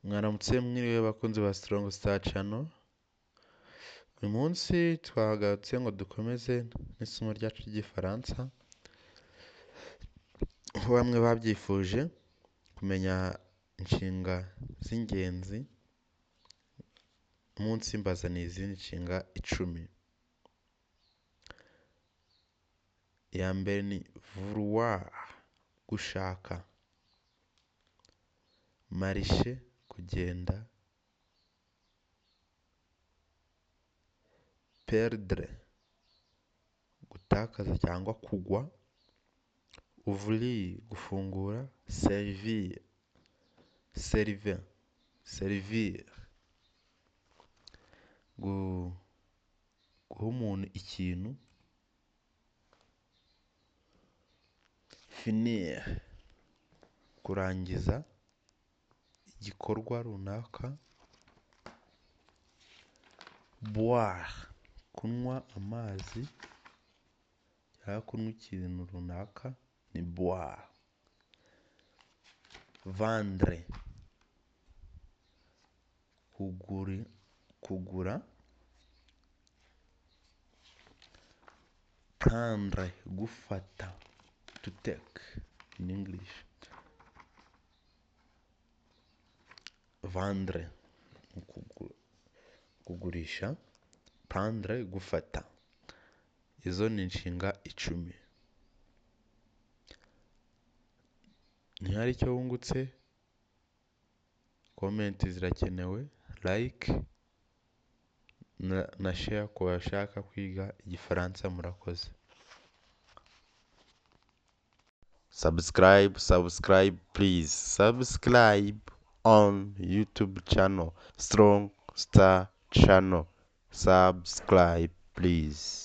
Mwaramutse mwiriwe bakunzi ba Strong Star Channel. Uyu munsi twagarutse ngo dukomeze n'isomo ryacu ry'igifaransa. Aho bamwe babyifuje kumenya inshinga z'ingenzi. Umunsi mbazaniye izindi nshinga 10. Iya mbere ni vouloir, gushaka. Marcher, kugenda. Perdre, gutakaza cyangwa kugwa. Ouvrir, gufungura. Servir, servir, guha umuntu ikintu. Finir, kurangiza igikorwa runaka. Boire, kunywa amazi cyangwa kunywa ikintu runaka ni boire. Vendre, kugura. Prendre, gufata, to take in English. Vendre, kugurisha. Prendre, gufata. Izo ni inshinga 10. Ntihari icyo wungutse? Comment zirakenewe, like na share ku bashaka kwiga igifaransa. Murakoze. Subscribe please. Subscribe on YouTube channel Strong Star Channel. Subscribe please.